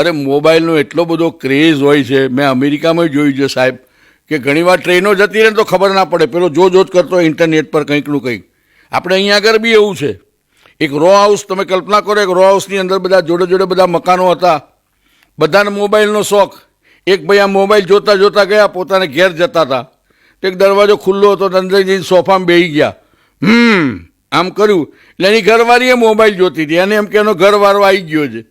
અરે મોબાઈલનો એટલો બધો ક્રેઝ હોય છે. મેં અમેરિકામાં જોયું છે સાહેબ કે ઘણીવાર ટ્રેનો જતી રહે તો ખબર ના પડે, પેલો જોત કરતો હોય ઇન્ટરનેટ પર કંઈકનું કંઈક. આપણે અહીંયા આગળ બી એવું છે. એક રો હાઉસ, તમે કલ્પના કરો, એક રો હાઉસની અંદર બધા જોડે જોડે બધા મકાનો હતા. બધાને મોબાઈલનો શોખ. એક ભાઈ આ મોબાઈલ જોતા જોતા ગયા, પોતાને ઘેર જતા હતા. એક દરવાજો ખુલ્લો હતો, અંદર જઈને સોફામાં બેસી ગયા. આમ કર્યું એટલે એની ઘરવાળીએ મોબાઈલ જોતી હતી. એને એમ કે એનો ઘરવાળો આવી ગયો છે.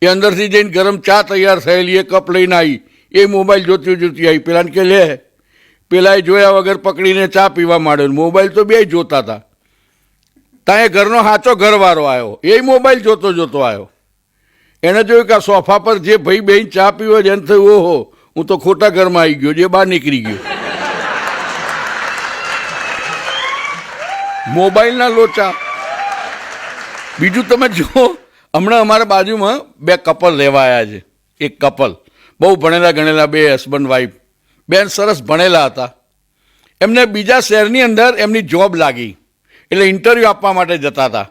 એ અંદરથી જઈને ગરમ ચા તૈયાર થયેલી એ કપ લઈને આવી. એ મોબાઈલ જોતી જોતી આવી. પેલાને કે લે. પેલાએ જોયા વગર પકડીને ચા પીવા માંડ્યો. મોબાઈલ તો બે જોતા હતા. ત્યાં એ ઘરનો સાચો ઘરવાળો આવ્યો. એ મોબાઈલ જોતો જોતો આવ્યો. એણે જોયું કે આ સોફા પર જે ભાઈ બેન ચા પીવો છે એને થયું, ઓહો, હું તો ખોટા ઘરમાં આવી ગયો. જે બહાર નીકળી ગયો. મોબાઈલના લોચા. બીજું તમે જુઓ, હમણાં અમારા બાજુમાં બે કપલ રહેવા આવ્યા છે. એક કપલ બહુ ભણેલા ગણેલા, બે હસબન્ડ વાઈફ. બેન સરસ ભણેલા હતા. એમને બીજા શહેરની અંદર એમની જોબ લાગી, એટલે ઇન્ટરવ્યૂ આપવા માટે જતા હતા.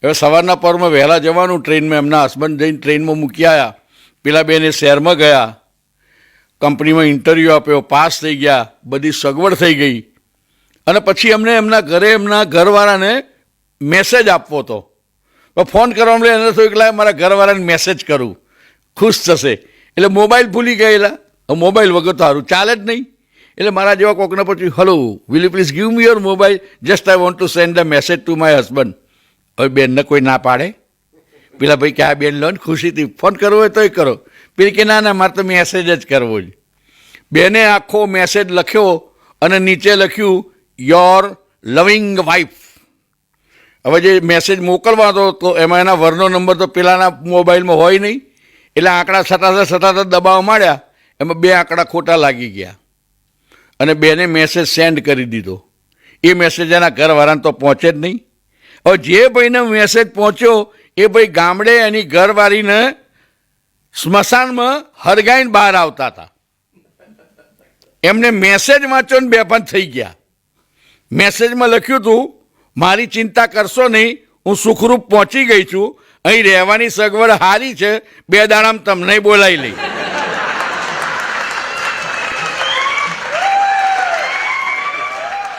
હવે સવારના પરમાં વહેલા જવાનું ટ્રેનમાં. એમના હસબન્ડ જઈને ટ્રેનમાં મૂકી આવ્યા. પેલા બેને શહેરમાં ગયા, કંપનીમાં ઇન્ટરવ્યૂ આપ્યો, પાસ થઈ ગયા, બધી સગવડ થઈ ગઈ. અને પછી એમને એમના ઘરે એમના ઘરવાળાને મેસેજ આપવો હતો. ફોન કરવા મળે એને થયું કે મારા ઘરવાળાને મેસેજ કરું, ખુશ થશે. એટલે મોબાઈલ ભૂલી ગયેલા. મોબાઈલ વગર તો સારું ચાલે જ નહીં. એટલે મારા જેવા કોકને પછી, hello, will you please give me your mobile, just I want to send a message to my husband. હવે બેનને કોઈ ના પાડે? પેલા ભાઈ કે આ બેન લો ને ખુશીથી ફોન કરવો હોય તોય કરો. પેલી કે ના ના, મારે તો મેસેજ જ કરવો છે. બેને આખો મેસેજ લખ્યો અને નીચે લખ્યું, યોર લવિંગ વાઇફ. હવે જે મેસેજ મોકલવાનો હતો તો એમાં એના વરનો નંબર તો પેલાના મોબાઈલમાં હોય નહીં. એટલે આંકડા સટાતા દબાવવા માંડ્યા. એમાં બે આંકડા ખોટા લાગી ગયા અને બેને મેસેજ સેન્ડ કરી દીધો. એ મેસેજ એના ઘરવાળાને તો પહોંચે જ નહીં. હવે જે ભાઈને મેસેજ પહોંચ્યો એ ભાઈ ગામડે એની ઘરવાળીને સ્મશાનમાં હરગાઈને બહાર આવતા હતા. એમને મેસેજ વાંચો ને બેભાન થઈ ગયા. મેસેજમાં લખ્યું હતું, મારી ચિંતા કરશો નહીં, હું સુખરૂપ પહોંચી ગઈ છું, અહીં રહેવાની સગવડ સારી છે, 2 દાડામાં તમને બોલાવી લઈ.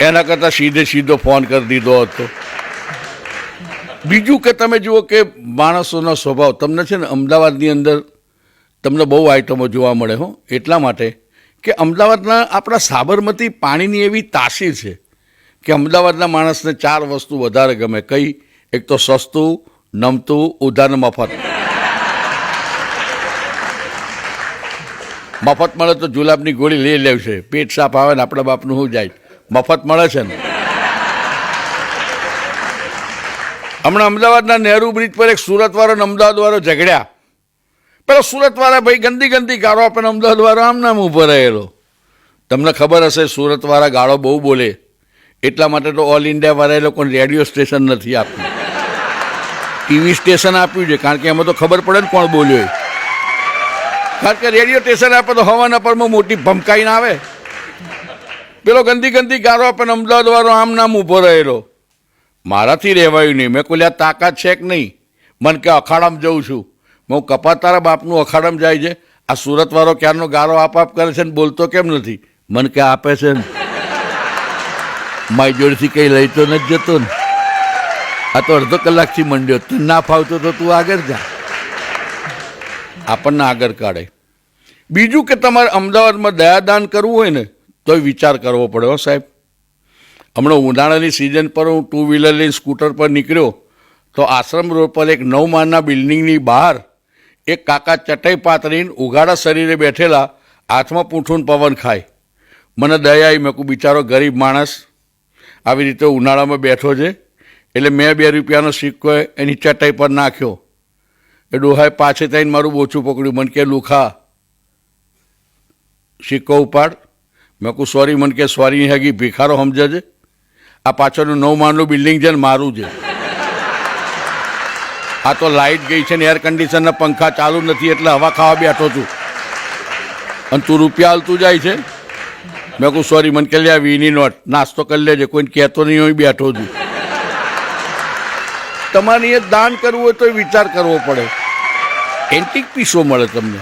એના કરતાં સીધો ફોન કરી દીધો હતો. બીજું કે તમે જુઓ કે માણસોનો સ્વભાવ. તમને છે ને અમદાવાદની અંદર તમને બહુ આઈટમો જોવા મળે હો. એટલા માટે કે અમદાવાદના આપણા સાબરમતી પાણીની એવી તાસીર છે કે અમદાવાદના માણસને 4 વસ્તુ વધારે ગમે. કઈ? એક તો સસ્તું, નમતું, ઉધાર, મફત. મફત મળે તો જુલાબની ગોળી લઈ લેવશે. પેટ સાફ આવે ને આપણા બાપનું શું જાય. મફત મળે છે ને. હમણાં અમદાવાદના નહેરુ બ્રિજ પર એક સુરતવાળો ને અમદાવાદવાળો ઝઘડ્યા. પેલો સુરતવાળા ભાઈ ગંદી ગાળો આપે ને અમદાવાદવાળો આમ નામ ઊભો રહેલો. તમને ખબર હશે સુરતવાળા ગાળો બહુ બોલે, એટલા માટે તો ઓલ ઇન્ડિયાવાળા એ લોકોને રેડિયો સ્ટેશન નથી આપ્યું, ટીવી સ્ટેશન આપ્યું છે. કારણ કે એમાં તો ખબર પડે ને કોણ બોલ્યો. કારણ કે રેડિયો સ્ટેશન આપે તો હવાના પરમાં મોટી ભમકાઈને આવે. પેલો ગંદી ગાળો આપે ને અમદાવાદવાળો આમ નામ ઊભો રહેલો. મારાથી રહેવાયું નહીં. મેં કોઈ તાકાત છે કે નહીં? મને કે અખાડામાં જઉં છું. હું કપા તારા બાપનું અખાડામાં જાય છે. આ સુરતવાળો ક્યારનો ગાળો આપ કરે છે ને બોલતો કેમ નથી? મને કે આપે છે ને, મારી જોડેથી કંઈ લઈ તો નથી જતો ને. આ તો અડધો કલાકથી મંડ્યો. તું ના ફાવતો તો તું આગળ જા. આપણને આગળ કાઢે. બીજું કે તમારે અમદાવાદમાં દયાદાન કરવું હોય ને તો વિચાર કરવો પડે હો સાહેબ. હમણાં ઉનાળાની સિઝન પર હું 2 વ્હીલર લઈને સ્કૂટર પર નીકળ્યો તો આશ્રમ રોડ પર એક 9 માળના બિલ્ડિંગની બહાર એક કાકા ચટાઈ પાથરીને ઉઘાડા શરીરે બેઠેલા, હાથમાં પૂંઠું પવન ખાય. મને દયા આવી. મેં કહું બિચારો ગરીબ માણસ આવી રીતે ઉનાળામાં બેઠો છે. એટલે મેં 2 રૂપિયાનો સિક્કો એની ચટાઈ પર નાખ્યો. એ ડોહાએ પાછે થઈને મારું બોછું પકડ્યું. મને કે લુખા સિક્કો ઉપાડ. મેં કહું સોરી. મને કે સોરી હગી ભિખારો સમજે છે. આ પાછળનું 9 માળનું બિલ્ડિંગ છે ને મારું છે. આ તો લાઇટ ગઈ છે ને એર કન્ડિશનના પંખા ચાલુ નથી એટલે હવા ખાવા બેઠો છું અને તું રૂપિયા હાલતું જાય છે. મેં કહું સોરી. મને કે લે 20ની નોટ, નાસ્તો કરી લેજે, કોઈને કહેતો નહીં હોય, બેઠો છું. તમારે એ દાન કરવું હોય તો વિચાર કરવો પડે. એન્ટિક પીસો મળે તમને.